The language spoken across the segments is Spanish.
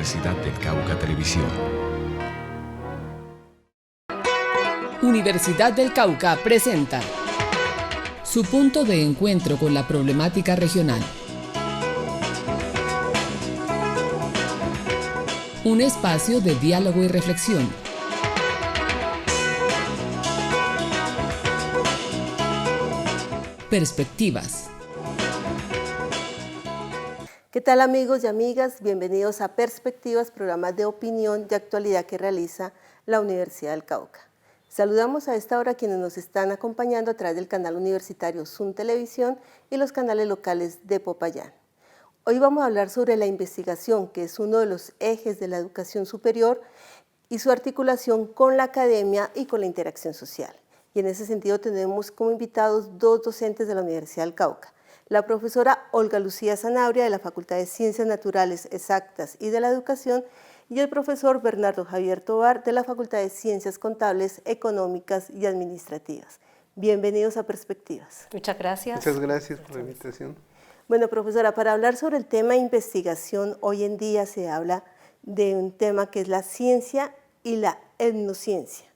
Universidad del Cauca Televisión. Universidad del Cauca presenta su punto de encuentro con la problemática regional. Un espacio de diálogo y reflexión. Perspectivas. ¿Qué tal, amigos y amigas? Bienvenidos a Perspectivas, programas de opinión y actualidad que realiza la Universidad del Cauca. Saludamos a esta hora a quienes nos están acompañando a través del canal universitario Zoom Televisión y los canales locales de Popayán. Hoy vamos a hablar sobre la investigación, que es uno de los ejes de la educación superior, y su articulación con la academia y con la interacción social. Y en ese sentido tenemos como invitados dos docentes de la Universidad del Cauca. La profesora Olga Lucía Sanabria de la Facultad de Ciencias Naturales, Exactas y de la Educación, y el profesor Bernardo Javier Tovar de la Facultad de Ciencias Contables, Económicas y Administrativas. Bienvenidos a Perspectivas. Muchas gracias. Muchas gracias por la invitación. Bueno, profesora, para hablar sobre el tema de investigación, hoy en día se habla de un tema que es la ciencia y la etnociencia.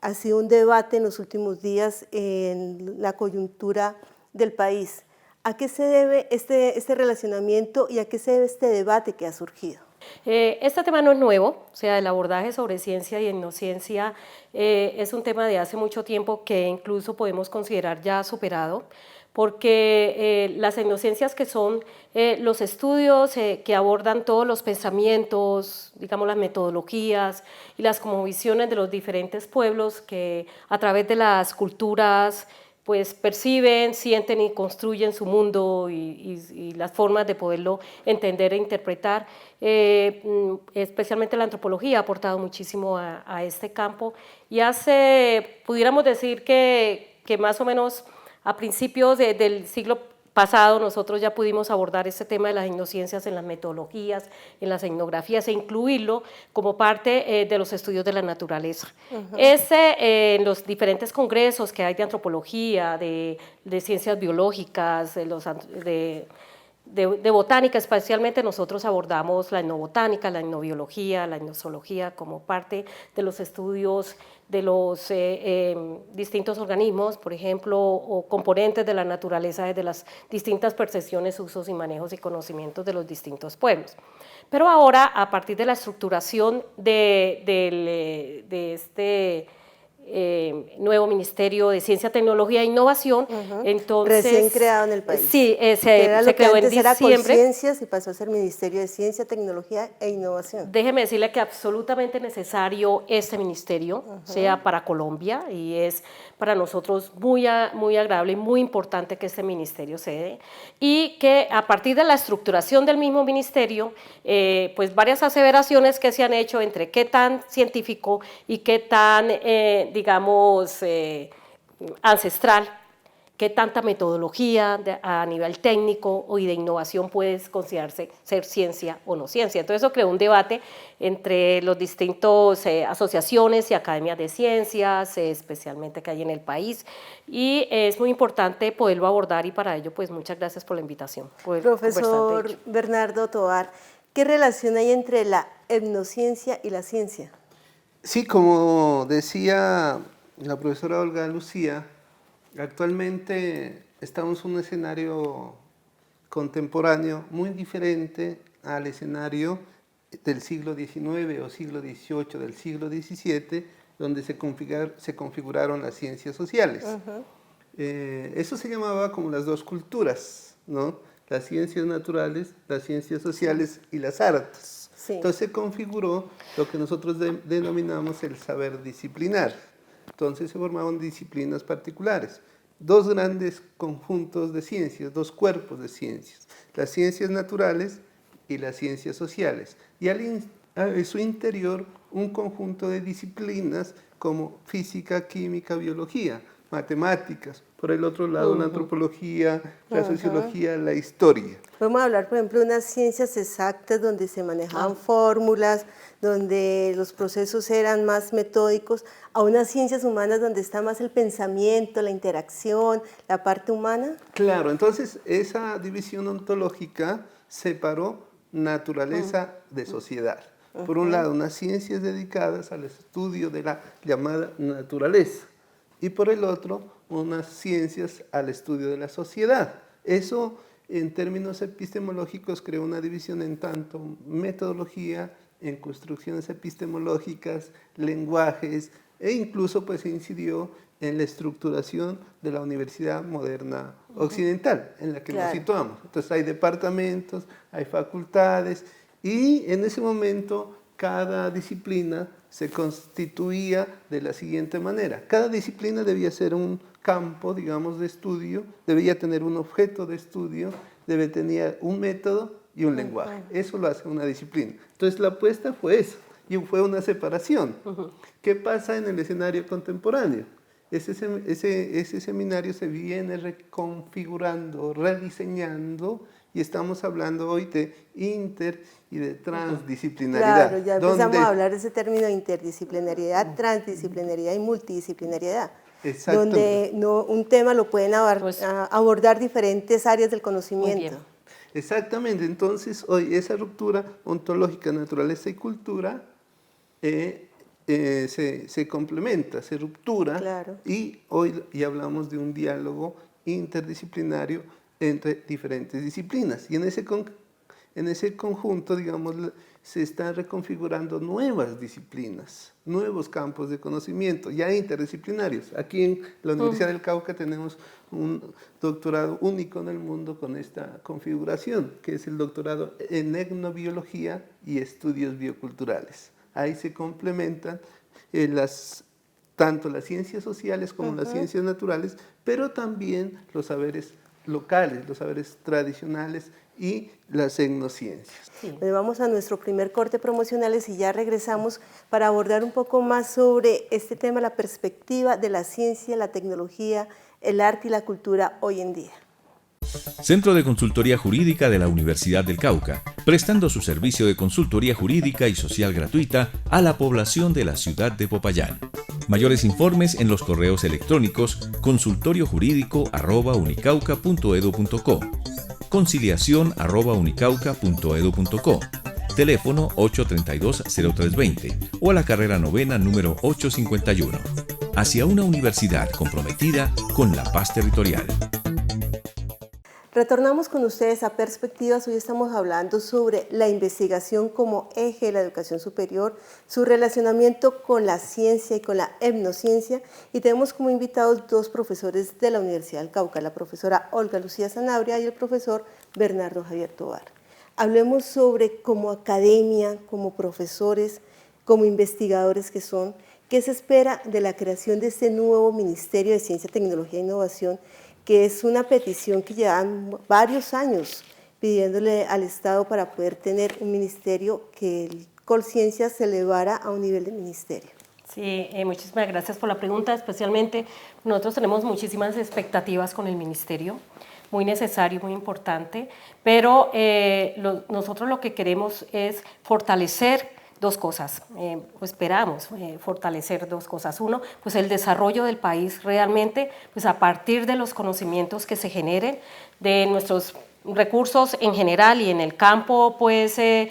Ha sido un debate en los últimos días en la coyuntura del país. ¿A qué se debe este relacionamiento y a qué se debe este debate que ha surgido? Este tema no es nuevo, o sea, el abordaje sobre ciencia y etnociencia es un tema de hace mucho tiempo que incluso podemos considerar ya superado, porque las etnociencias, que son los estudios que abordan todos los pensamientos, digamos las metodologías y las cosmovisiones de los diferentes pueblos que a través de las culturas pues perciben, sienten y construyen su mundo y las formas de poderlo entender e interpretar. Especialmente la antropología ha aportado muchísimo a este campo, y pudiéramos decir que más o menos a principios del siglo pasado nosotros ya pudimos abordar este tema de las etnociencias en las metodologías, en las etnografías, e incluirlo como parte de los estudios de la naturaleza. En los diferentes congresos que hay de antropología, de ciencias biológicas, de botánica especialmente, nosotros abordamos la etnobotánica, la etnobiología, la etnozoología como parte de los estudios de los distintos organismos, por ejemplo, o componentes de la naturaleza desde las distintas percepciones, usos y manejos y conocimientos de los distintos pueblos. Pero ahora, a partir de la estructuración de este nuevo Ministerio de Ciencia, Tecnología e Innovación, entonces… Recién creado en el país. Sí, se creó en diciembre. Era Colciencias y pasó a ser Ministerio de Ciencia, Tecnología e Innovación. Déjeme decirle que absolutamente necesario este ministerio, sea para Colombia, y es para nosotros muy agradable y muy importante que este ministerio se dé, y que a partir de la estructuración del mismo ministerio, pues varias aseveraciones que se han hecho entre qué tan científico y qué tan digamos, ancestral, qué tanta metodología a nivel técnico y de innovación puede considerarse ser ciencia o no ciencia. Entonces eso creó un debate entre los distintos asociaciones y academias de ciencias, especialmente que hay en el país, y es muy importante poderlo abordar, y para ello pues muchas gracias por la invitación. Profesor Bernardo Tovar, ¿qué relación hay entre la etnociencia y la ciencia? Sí, como decía la profesora Olga Lucía, actualmente estamos en un escenario contemporáneo muy diferente al escenario del siglo XIX o siglo XVIII, del siglo XVII, donde se configuraron las ciencias sociales. Eso se llamaba como las dos culturas, ¿no? Las ciencias naturales, las ciencias sociales y las artes. Sí. Entonces se configuró lo que nosotros denominamos el saber disciplinar. Entonces se formaban disciplinas particulares, dos grandes conjuntos de ciencias, dos cuerpos de ciencias, las ciencias naturales y las ciencias sociales, y a su interior un conjunto de disciplinas como física, química, biología, matemáticas, por el otro lado la antropología, la sociología, la historia. Podemos hablar, por ejemplo, de unas ciencias exactas donde se manejaban fórmulas, donde los procesos eran más metódicos, a unas ciencias humanas donde está más el pensamiento, la interacción, la parte humana. Claro, entonces esa división ontológica separó naturaleza de sociedad. Por un lado, unas ciencias dedicadas al estudio de la llamada naturaleza y por el otro, unas ciencias al estudio de la sociedad. Eso, en términos epistemológicos, creó una división en tanto metodología, en construcciones epistemológicas, lenguajes, e incluso pues incidió en la estructuración de la universidad moderna occidental, en la que nos situamos. Entonces hay departamentos, hay facultades, y en ese momento cada disciplina se constituía de la siguiente manera. Cada disciplina debía ser un campo, digamos, de estudio, debía tener un objeto de estudio, debía tener un método y un lenguaje. Eso lo hace una disciplina. Entonces la apuesta fue eso, y fue una separación. ¿Qué pasa en el escenario contemporáneo? Ese seminario se viene reconfigurando, rediseñando, y estamos hablando hoy de inter y de transdisciplinaridad. Claro, ya empezamos a hablar de ese término de interdisciplinariedad, transdisciplinariedad y multidisciplinariedad. Donde un tema lo pueden abordar diferentes áreas del conocimiento. Exactamente, entonces hoy esa ruptura ontológica, naturaleza y cultura se complementa, se ruptura, y hoy ya hablamos de un diálogo interdisciplinario entre diferentes disciplinas. Y en ese conjunto, digamos, se están reconfigurando nuevas disciplinas, nuevos campos de conocimiento, ya interdisciplinarios. Aquí en la Universidad del Cauca tenemos un doctorado único en el mundo con esta configuración, que es el doctorado en etnobiología y estudios bioculturales. Ahí se complementan tanto las ciencias sociales como las ciencias naturales, pero también los saberes locales, los saberes tradicionales y las etnociencias. Vamos a nuestro primer corte promocionales y ya regresamos para abordar un poco más sobre este tema, la perspectiva de la ciencia, la tecnología, el arte y la cultura hoy en día. Centro de Consultoría Jurídica de la Universidad del Cauca, prestando su servicio de consultoría jurídica y social gratuita a la población de la ciudad de Popayán. Mayores informes en los correos electrónicos consultoriojuridico@unicauca.edu.co, conciliación@unicauca.edu.co, teléfono 832-0320 o a la carrera novena número 851. Hacia una universidad comprometida con la paz territorial. Retornamos con ustedes a Perspectivas. Hoy estamos hablando sobre la investigación como eje de la educación superior, su relacionamiento con la ciencia y con la etnociencia, y tenemos como invitados dos profesores de la Universidad del Cauca, la profesora Olga Lucía Sanabria y el profesor Bernardo Javier Tovar. Hablemos sobre, como academia, como profesores, como investigadores que son, qué se espera de la creación de este nuevo Ministerio de Ciencia, Tecnología e Innovación, que es una petición que llevan varios años pidiéndole al Estado para poder tener un ministerio que el Colciencia se elevara a un nivel de ministerio. Sí, muchísimas gracias por la pregunta. Especialmente nosotros tenemos muchísimas expectativas con el ministerio, muy necesario, muy importante, pero nosotros lo que queremos es fortalecer dos cosas, esperamos fortalecer dos cosas. Uno, pues el desarrollo del país realmente, pues a partir de los conocimientos que se generen, de nuestros recursos en general y en el campo, pues del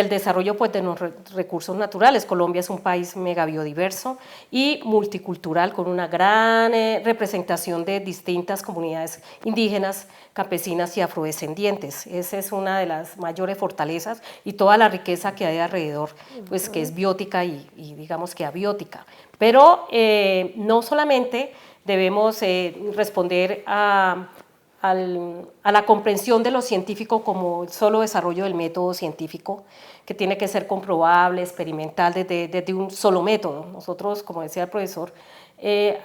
desarrollo pues, de los recursos naturales. Colombia es un país mega biodiverso y multicultural, con una gran representación de distintas comunidades indígenas, campesinas y afrodescendientes. Esa es una de las mayores fortalezas, y toda la riqueza que hay alrededor, pues que es biótica y digamos que abiótica. Pero no solamente debemos responder a la comprensión de lo científico como el solo desarrollo del método científico, que tiene que ser comprobable, experimental, desde un solo método. Nosotros, como decía el profesor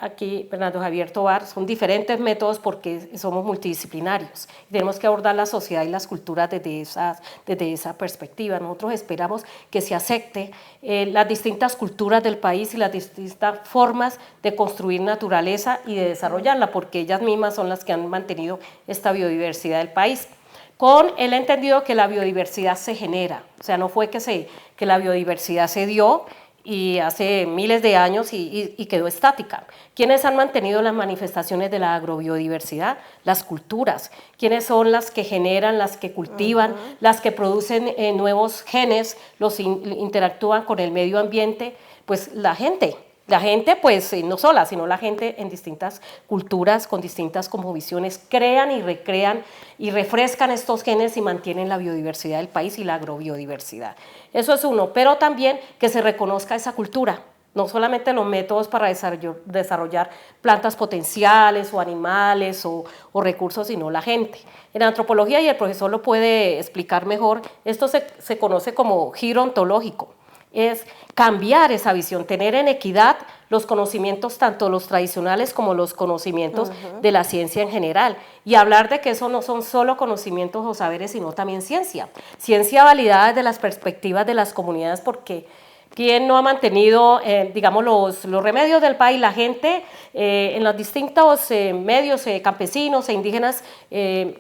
aquí, Bernardo Javier Tovar, son diferentes métodos porque somos multidisciplinarios. Tenemos que abordar la sociedad y las culturas desde esa perspectiva. Nosotros esperamos que se acepte las distintas culturas del país y las distintas formas de construir naturaleza y de desarrollarla, porque ellas mismas son las que han mantenido esta biodiversidad del país. Con el entendido que la biodiversidad se genera, o sea, no fue que la biodiversidad se dio y hace miles de años y quedó estática. ¿Quiénes han mantenido las manifestaciones de la agrobiodiversidad? Las culturas. ¿Quiénes son las que generan, las que cultivan, las que producen nuevos genes, interactúan con el medio ambiente? Pues la gente. La gente, pues no sola, sino la gente en distintas culturas, con distintas cosmovisiones, crean y recrean y refrescan estos genes y mantienen la biodiversidad del país y la agrobiodiversidad. Eso es uno, pero también que se reconozca esa cultura, no solamente los métodos para desarrollar plantas potenciales o animales o recursos, sino la gente. En antropología, y el profesor lo puede explicar mejor, esto se conoce como giro ontológico. Es cambiar esa visión, tener en equidad los conocimientos, tanto los tradicionales como los conocimientos de la ciencia en general, y hablar de que eso no son solo conocimientos o saberes, sino también ciencia validada desde las perspectivas de las comunidades, porque ¿quién no ha mantenido, digamos, los remedios del país? La gente en los distintos medios campesinos e indígenas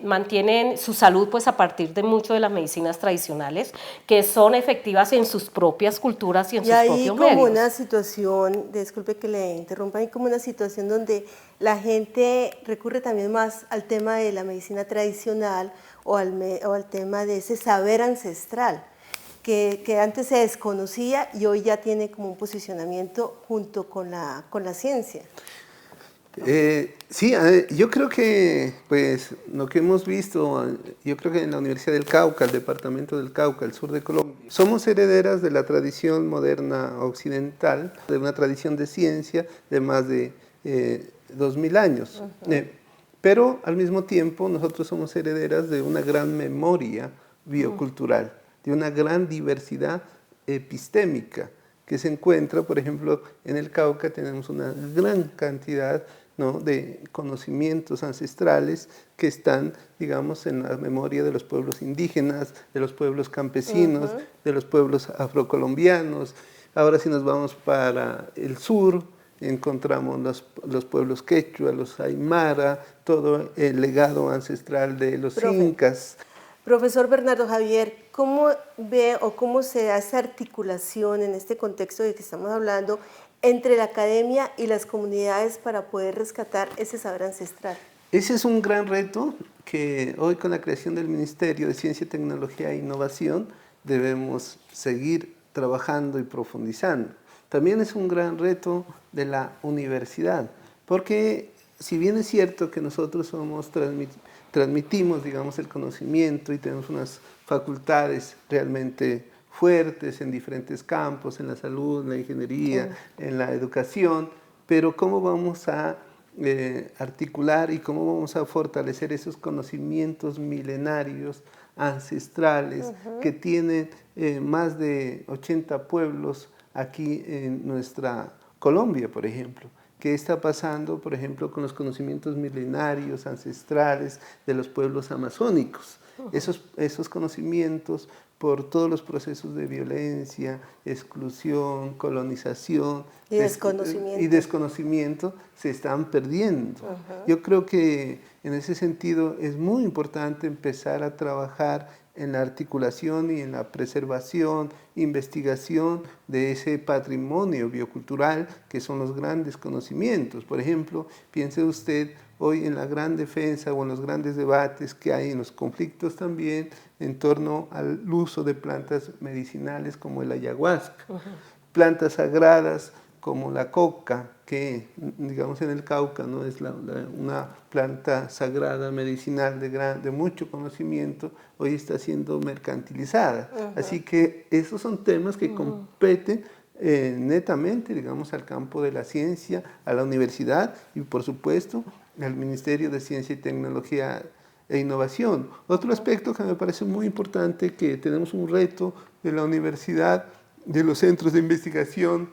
mantienen su salud pues a partir de mucho de las medicinas tradicionales, que son efectivas en sus propias culturas y en sus propios medios. Y hay como una situación, disculpe que le interrumpa, hay como una situación donde la gente recurre también más al tema de la medicina tradicional o al tema de ese saber ancestral, que antes se desconocía y hoy ya tiene como un posicionamiento junto con la ciencia. Sí, yo creo que pues lo que hemos visto, yo creo que en la Universidad del Cauca, el departamento del Cauca, el sur de Colombia, somos herederas de la tradición moderna occidental, de una tradición de ciencia de más de 2000 años. Pero al mismo tiempo nosotros somos herederas de una gran memoria biocultural, de una gran diversidad epistémica que se encuentra, por ejemplo, en el Cauca tenemos una gran cantidad, ¿no?, de conocimientos ancestrales que están, digamos, en la memoria de los pueblos indígenas, de los pueblos campesinos, de los pueblos afrocolombianos. Ahora si nos vamos para el sur, encontramos los pueblos quechua, los aymara, todo el legado ancestral de los incas. Profesor Bernardo Javier, ¿cómo ve o cómo se da esa articulación en este contexto de que estamos hablando entre la academia y las comunidades para poder rescatar ese saber ancestral? Ese es un gran reto que hoy con la creación del Ministerio de Ciencia, Tecnología e Innovación debemos seguir trabajando y profundizando. También es un gran reto de la universidad, porque si bien es cierto que nosotros transmitimos, digamos, el conocimiento y tenemos unas facultades realmente fuertes en diferentes campos, en la salud, en la ingeniería, en la educación, pero ¿cómo vamos a articular y cómo vamos a fortalecer esos conocimientos milenarios, ancestrales, que tienen más de 80 pueblos aquí en nuestra Colombia, por ejemplo? ¿Qué está pasando, por ejemplo, con los conocimientos milenarios, ancestrales de los pueblos amazónicos? Esos conocimientos, por todos los procesos de violencia, exclusión, colonización y desconocimiento se están perdiendo. Yo creo que en ese sentido es muy importante empezar a trabajar en la articulación y en la preservación, investigación de ese patrimonio biocultural que son los grandes conocimientos. Por ejemplo, piense usted hoy en la gran defensa o en los grandes debates que hay en los conflictos también en torno al uso de plantas medicinales como el ayahuasca, plantas sagradas como la coca, que digamos en el Cauca no es una planta sagrada medicinal de mucho conocimiento, hoy está siendo mercantilizada. Así que esos son temas que competen netamente, digamos, al campo de la ciencia, a la universidad y por supuesto al Ministerio de Ciencia y Tecnología e Innovación. Otro aspecto que me parece muy importante, que tenemos un reto de la universidad, de los centros de investigación,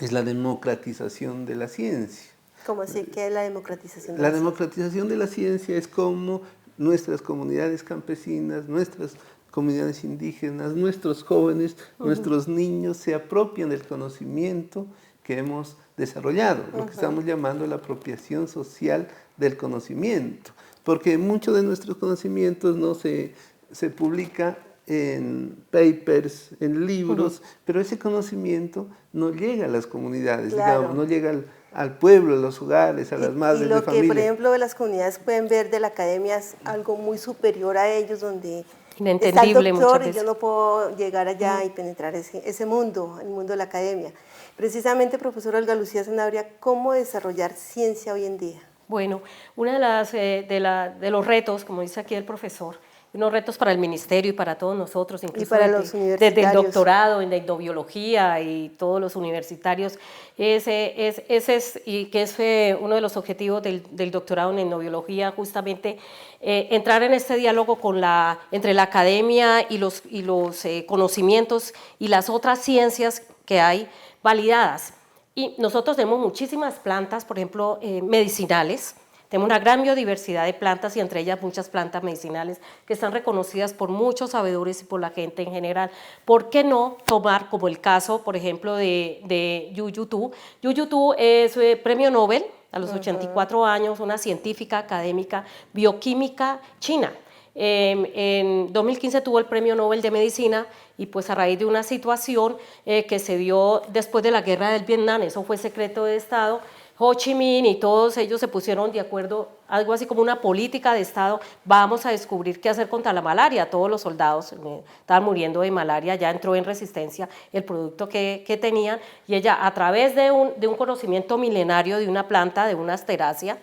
es la democratización de la ciencia. ¿Cómo así? ¿Qué es la democratización de la la ciencia? democratización de la ciencia es como nuestras comunidades campesinas, nuestras comunidades indígenas, nuestros jóvenes, nuestros niños se apropian del conocimiento que hemos desarrollado, lo que estamos llamando la apropiación social del conocimiento, porque muchos de nuestros conocimientos no se publica en papers, en libros, pero ese conocimiento no llega a las comunidades, digamos, no llega al pueblo, a los hogares, a las madres de familia. Y lo que, por ejemplo, las comunidades pueden ver de la academia es algo muy superior a ellos, donde está el doctor y yo no puedo llegar allá y penetrar ese mundo, el mundo de la academia. Precisamente, profesora Olga Lucía Sanabria, ¿cómo desarrollar ciencia hoy en día? Bueno, uno de los retos, como dice aquí el profesor, unos retos para el ministerio y para todos nosotros, incluso y para los universitarios, desde el doctorado en la endobiología y todos los universitarios, y que es uno de los objetivos del doctorado en endobiología, justamente entrar en este diálogo entre la academia y los conocimientos y las otras ciencias que hay validadas. Y nosotros tenemos muchísimas plantas, por ejemplo, medicinales. Tenemos una gran biodiversidad de plantas y entre ellas muchas plantas medicinales que están reconocidas por muchos sabedores y por la gente en general. ¿Por qué no tomar como el caso, por ejemplo, de Yu Tu? Yu Tu es premio Nobel a los 84 años, una científica académica bioquímica china. En 2015 tuvo el premio Nobel de Medicina y pues a raíz de una situación que se dio después de la guerra del Vietnam, eso fue secreto de Estado, Ho Chi Minh y todos ellos se pusieron de acuerdo, algo así como una política de Estado, vamos a descubrir qué hacer contra la malaria. Todos los soldados estaban muriendo de malaria, ya entró en resistencia el producto que tenían, y ella a través de un conocimiento milenario de una planta, de una asterácea,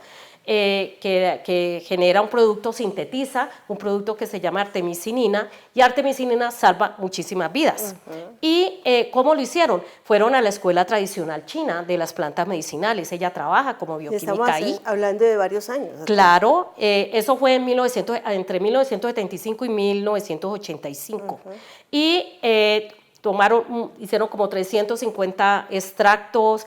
que genera un producto, sintetiza un producto que se llama artemisinina, y artemisinina salva muchísimas vidas. ¿Y cómo lo hicieron? Fueron a la escuela tradicional china de las plantas medicinales, ella trabaja como bioquímica ahí. Estamos hablando de varios años. Claro, eso fue entre 1975 y 1985. Y hicieron como 350 extractos,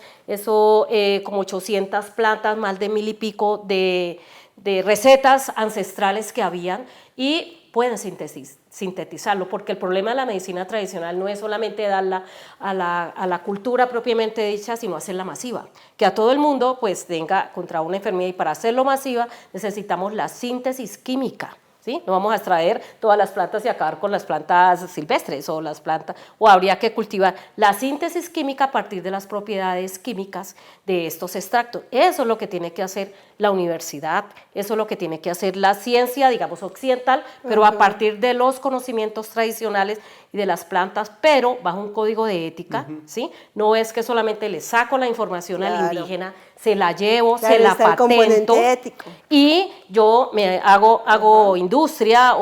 como 800 plantas, más de 1000 y pico de recetas ancestrales que habían, y pueden sintetizarlo, porque el problema de la medicina tradicional no es solamente darla a la cultura propiamente dicha, sino hacerla masiva, que a todo el mundo pues tenga contra una enfermedad, y para hacerlo masiva necesitamos la síntesis química. ¿Sí? No vamos a extraer todas las plantas y acabar con las plantas silvestres o habría que cultivar la síntesis química a partir de las propiedades químicas de estos extractos. Eso es lo que tiene que hacer la universidad, eso es lo que tiene que hacer la ciencia, digamos, occidental, pero a partir de los conocimientos tradicionales y de las plantas, pero bajo un código de ética, ¿sí? No es que solamente le saco la información al indígena, se la llevo, se la patento y yo me hago industria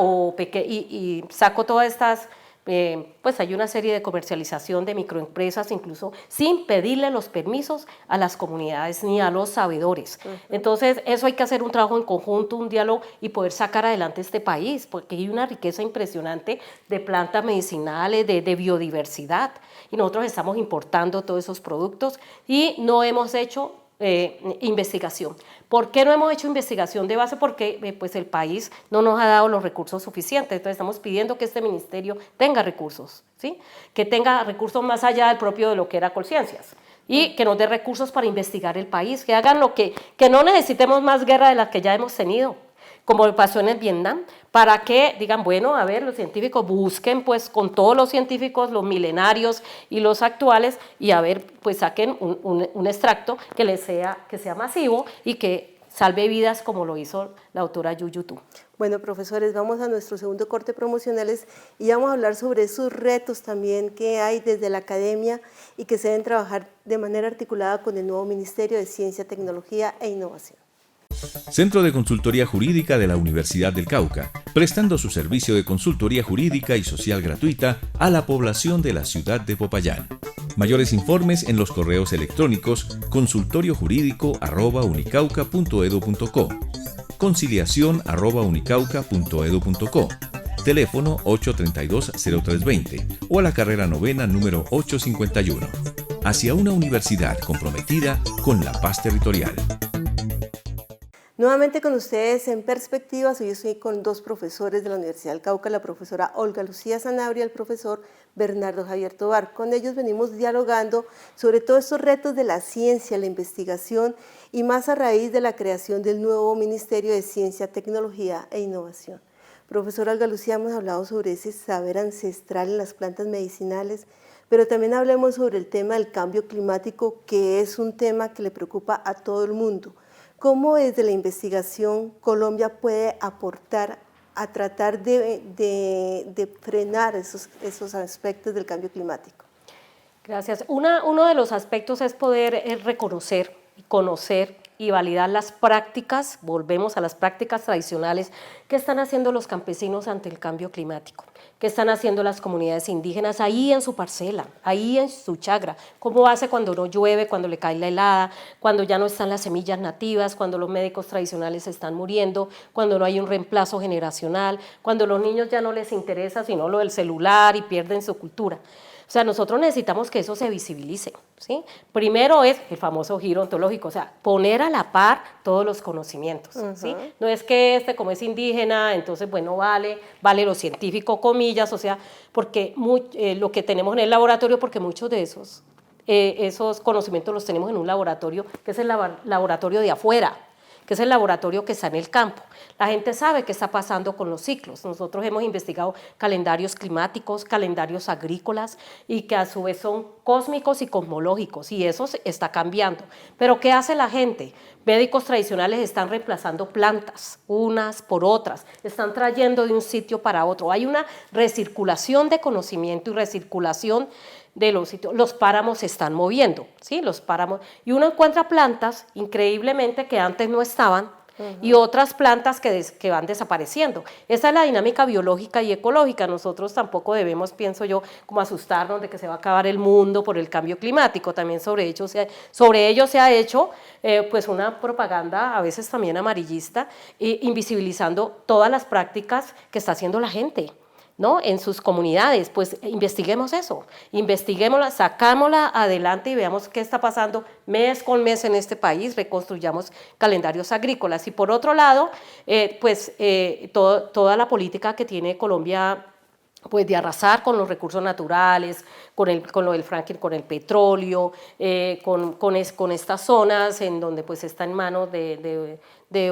y saco todas estas, pues hay una serie de comercialización de microempresas, incluso sin pedirle los permisos a las comunidades ni a los sabedores. Entonces, eso hay que hacer un trabajo en conjunto, un diálogo, y poder sacar adelante este país, porque hay una riqueza impresionante de plantas medicinales, de biodiversidad, y nosotros estamos importando todos esos productos y no hemos hecho investigación. ¿Por qué no hemos hecho investigación de base? Porque pues el país no nos ha dado los recursos suficientes. Entonces estamos pidiendo que este ministerio tenga recursos, ¿sí? Que tenga recursos más allá del propio de lo que era Colciencias, y que nos dé recursos para investigar el país, que hagan que no necesitemos más guerra de las que ya hemos tenido, como pasó en el Vietnam, para que digan, bueno, a ver, los científicos busquen pues con todos los científicos, los milenarios y los actuales, y a ver, pues saquen un extracto que sea masivo y que salve vidas como lo hizo la autora Yu Tu. Bueno, profesores, vamos a nuestro segundo corte promocionales y vamos a hablar sobre esos retos también que hay desde la academia y que se deben trabajar de manera articulada con el nuevo Ministerio de Ciencia, Tecnología e Innovación. Centro de Consultoría Jurídica de la Universidad del Cauca, prestando su servicio de consultoría jurídica y social gratuita a la población de la ciudad de Popayán. Mayores informes en los correos electrónicos consultoriojurídico@unicauca.edu.co, conciliación@unicauca.edu.co, teléfono 832-0320 o a la carrera novena número 851. Hacia una universidad comprometida con la paz territorial. Nuevamente con ustedes en Perspectivas. Hoy estoy con dos profesores de la Universidad del Cauca, la profesora Olga Lucía Sanabria y el profesor Bernardo Javier Tovar. Con ellos venimos dialogando sobre todos estos retos de la ciencia, la investigación y más a raíz de la creación del nuevo Ministerio de Ciencia, Tecnología e Innovación. Profesora Olga Lucía, hemos hablado sobre ese saber ancestral en las plantas medicinales, pero también hablemos sobre el tema del cambio climático, que es un tema que le preocupa a todo el mundo. ¿Cómo desde la investigación Colombia puede aportar a tratar de frenar esos aspectos del cambio climático? Gracias. Uno de los aspectos es poder reconocer, conocer y validar las prácticas, volvemos a las prácticas tradicionales que están haciendo los campesinos ante el cambio climático, que están haciendo las comunidades indígenas ahí en su parcela, ahí en su chagra, cómo hace cuando no llueve, cuando le cae la helada, cuando ya no están las semillas nativas, cuando los médicos tradicionales están muriendo, cuando no hay un reemplazo generacional, cuando a los niños ya no les interesa sino lo del celular y pierden su cultura. O sea, nosotros necesitamos que eso se visibilice, ¿sí? Primero es el famoso giro ontológico, o sea, poner a la par todos los conocimientos, ¿sí? No es que como es indígena, entonces, bueno, vale lo científico, comillas, o sea, porque lo que tenemos en el laboratorio, porque muchos de esos conocimientos los tenemos en un laboratorio, que es el laboratorio de afuera, que es el laboratorio que está en el campo. La gente sabe qué está pasando con los ciclos. Nosotros hemos investigado calendarios climáticos, calendarios agrícolas, y que a su vez son cósmicos y cosmológicos, y eso está cambiando. Pero ¿qué hace la gente? Médicos tradicionales están reemplazando plantas, unas por otras, están trayendo de un sitio para otro. Hay una recirculación de conocimiento y recirculación de los sitios. Los páramos se están moviendo, ¿sí? Los páramos, y uno encuentra plantas increíblemente que antes no estaban, y otras plantas que van desapareciendo. Esa es la dinámica biológica y ecológica. Nosotros tampoco debemos, pienso yo, como asustarnos de que se va a acabar el mundo por el cambio climático. También sobre ello se ha hecho pues una propaganda, a veces también amarillista, invisibilizando todas las prácticas que está haciendo la gente, ¿no? En sus comunidades. Pues investiguemos eso, investiguémosla, sacámosla adelante y veamos qué está pasando mes con mes en este país, reconstruyamos calendarios agrícolas. Y por otro lado, toda la política que tiene Colombia, pues de arrasar con los recursos naturales, con lo del fracking, con el petróleo, con estas zonas en donde pues está en manos de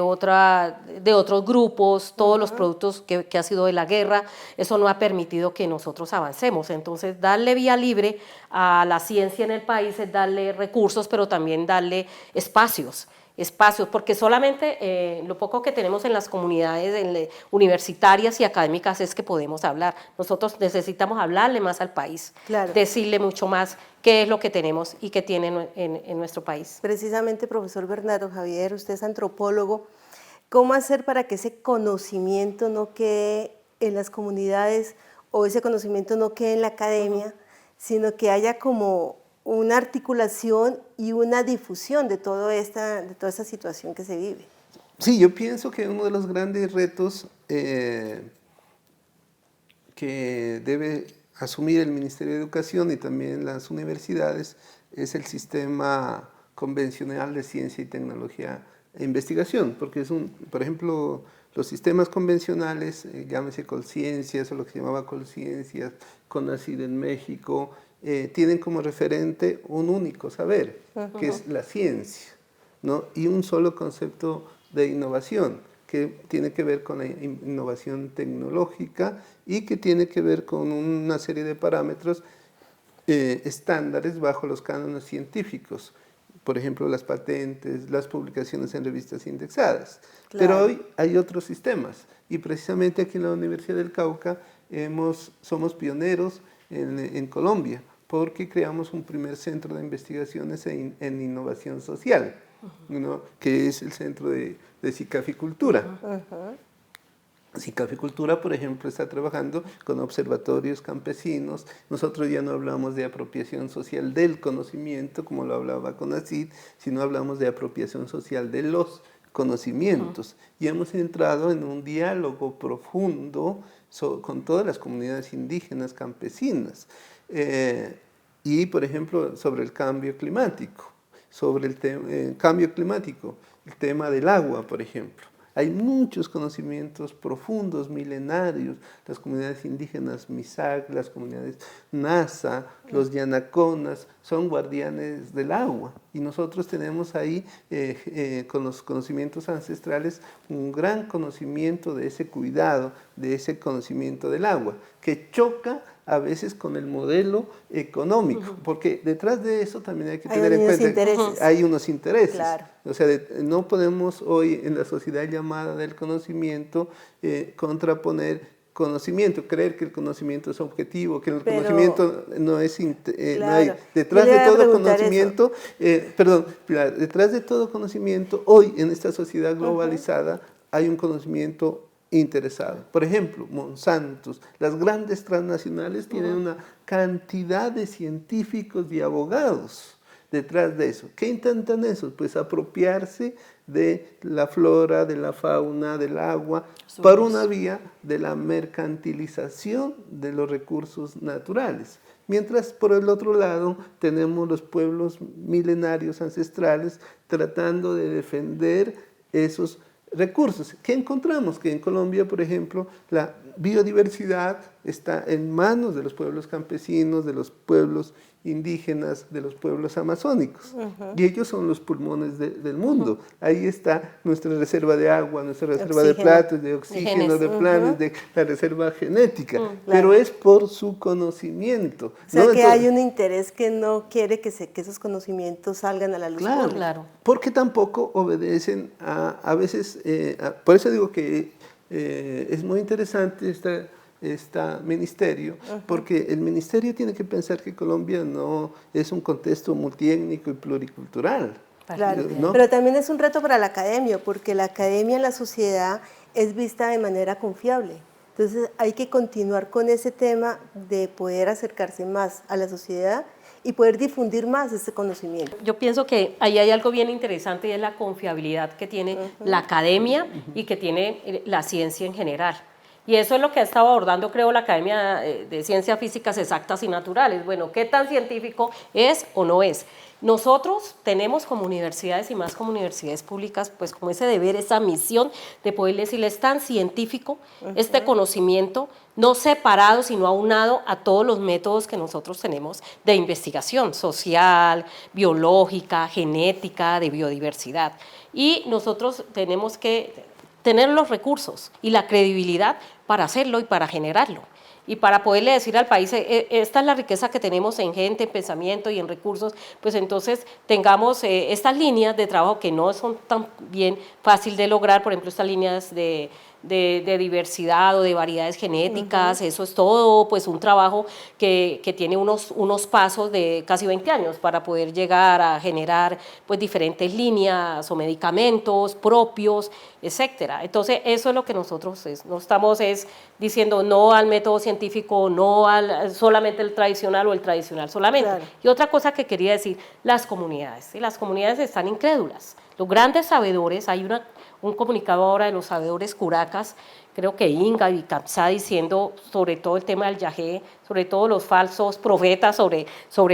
otros grupos, todos los productos que ha sido de la guerra. Eso no ha permitido que nosotros avancemos. Entonces, darle vía libre a la ciencia en el país es darle recursos, pero también darle espacios, porque solamente lo poco que tenemos en las comunidades universitarias y académicas es que podemos hablar. Nosotros necesitamos hablarle más al país, claro, decirle mucho más qué es lo que tenemos y qué tienen en nuestro país. Precisamente, profesor Bernardo Javier, usted es antropólogo. ¿Cómo hacer para que ese conocimiento no quede en las comunidades o ese conocimiento no quede en la academia, sino que haya como una articulación y una difusión de toda esta situación que se vive? Sí, yo pienso que uno de los grandes retos que debe asumir el Ministerio de Educación y también las universidades es el sistema convencional de ciencia y tecnología e investigación, porque por ejemplo, los sistemas convencionales, llámese Colciencias o lo que se llamaba Colciencias, CONACYT en México, tienen como referente un único saber, que es la ciencia, ¿no? Y un solo concepto de innovación, que tiene que ver con la innovación tecnológica y que tiene que ver con una serie de parámetros estándares bajo los cánones científicos. Por ejemplo, las patentes, las publicaciones en revistas indexadas. Claro. Pero hoy hay otros sistemas, y precisamente aquí en la Universidad del Cauca somos pioneros en Colombia, porque creamos un primer centro de investigaciones en innovación social, ¿no? Que es el centro de Cicaficultura. Cicaficultura, por ejemplo, está trabajando con observatorios campesinos. Nosotros ya no hablamos de apropiación social del conocimiento, como lo hablaba CONACYT, sino hablamos de apropiación social de los conocimientos. Y hemos entrado en un diálogo profundo con todas las comunidades indígenas campesinas. Y, por ejemplo, sobre el cambio climático, el tema del agua, por ejemplo. Hay muchos conocimientos profundos, milenarios, las comunidades indígenas Misak, las comunidades Nasa, los Yanaconas, son guardianes del agua y nosotros tenemos ahí con los conocimientos ancestrales un gran conocimiento de ese cuidado, de ese conocimiento del agua, que choca a veces con el modelo económico, porque detrás de eso también hay que tener en cuenta que hay unos intereses. Claro. O sea, no podemos hoy en la sociedad llamada del conocimiento contraponer conocimiento, creer que el conocimiento es objetivo, que el conocimiento no es... claro. no hay, detrás de todo conocimiento, detrás de todo conocimiento, hoy en esta sociedad globalizada hay un conocimiento interesado. Por ejemplo, Monsanto, las grandes transnacionales tienen una cantidad de científicos y abogados detrás de eso. ¿Qué intentan eso? Pues apropiarse de la flora, de la fauna, del agua, por una vía de la mercantilización de los recursos naturales. Mientras por el otro lado tenemos los pueblos milenarios ancestrales tratando de defender esos recursos. ¿Qué encontramos? Que en Colombia, por ejemplo, la biodiversidad está en manos de los pueblos campesinos, de los pueblos indígenas, de los pueblos amazónicos. Y ellos son los pulmones del mundo. Ahí está nuestra reserva de agua, nuestra reserva de plantas, de oxígeno, de planes, de la reserva genética. Pero es por su conocimiento. O sea, que hay un interés que no quiere que esos conocimientos salgan a la luz. Claro, claro. Porque tampoco obedecen a veces, por eso digo que es muy interesante este ministerio, porque el ministerio tiene que pensar que Colombia no es un contexto multiétnico y pluricultural. Claro, ¿no? Pero también es un reto para la academia, porque la academia en la sociedad es vista de manera confiable. Entonces hay que continuar con ese tema de poder acercarse más a la sociedad y poder difundir más ese conocimiento. Yo pienso que ahí hay algo bien interesante y es la confiabilidad que tiene la academia y que tiene la ciencia en general. Y eso es lo que ha estado abordando, creo, la Academia de Ciencias Físicas Exactas y Naturales. Bueno, ¿qué tan científico es o no es? Nosotros tenemos como universidades y más como universidades públicas, pues como ese deber, esa misión de poder decirles tan científico este conocimiento, no separado, sino aunado a todos los métodos que nosotros tenemos de investigación social, biológica, genética, de biodiversidad. Y nosotros tenemos que tener los recursos y la credibilidad para hacerlo y para generarlo. Y para poderle decir al país, esta es la riqueza que tenemos en gente, en pensamiento y en recursos, pues entonces tengamos estas líneas de trabajo que no son tan bien fácil de lograr, por ejemplo, estas líneas de diversidad o de variedades genéticas, eso es todo pues un trabajo que tiene unos pasos de casi 20 años para poder llegar a generar pues diferentes líneas o medicamentos propios, etcétera. Entonces eso es lo que nosotros no estamos diciendo no al método científico, no al solamente el tradicional o el tradicional solamente. Claro. Y otra cosa que quería decir, las comunidades están incrédulas. Los grandes sabedores, hay un comunicado ahora de los sabedores curacas, creo que Inga y Capsá, diciendo sobre todo el tema del yagé, sobre todo los falsos profetas sobre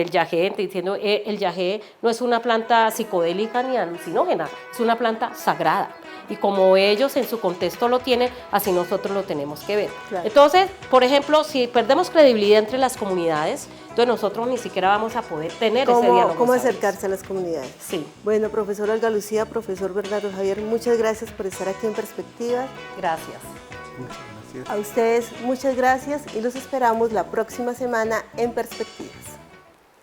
el yagé, diciendo el yagé no es una planta psicodélica ni alucinógena, es una planta sagrada. Y como ellos en su contexto lo tienen, así nosotros lo tenemos que ver. Claro. Entonces, por ejemplo, si perdemos credibilidad entre las comunidades, entonces nosotros ni siquiera vamos a poder tener ese diálogo. ¿Cómo acercarse a las comunidades? Sí. Bueno, profesora Olga Lucía, profesor Bernardo Javier, muchas gracias por estar aquí en Perspectivas. Gracias. Muchas gracias. A ustedes, muchas gracias y los esperamos la próxima semana en Perspectivas.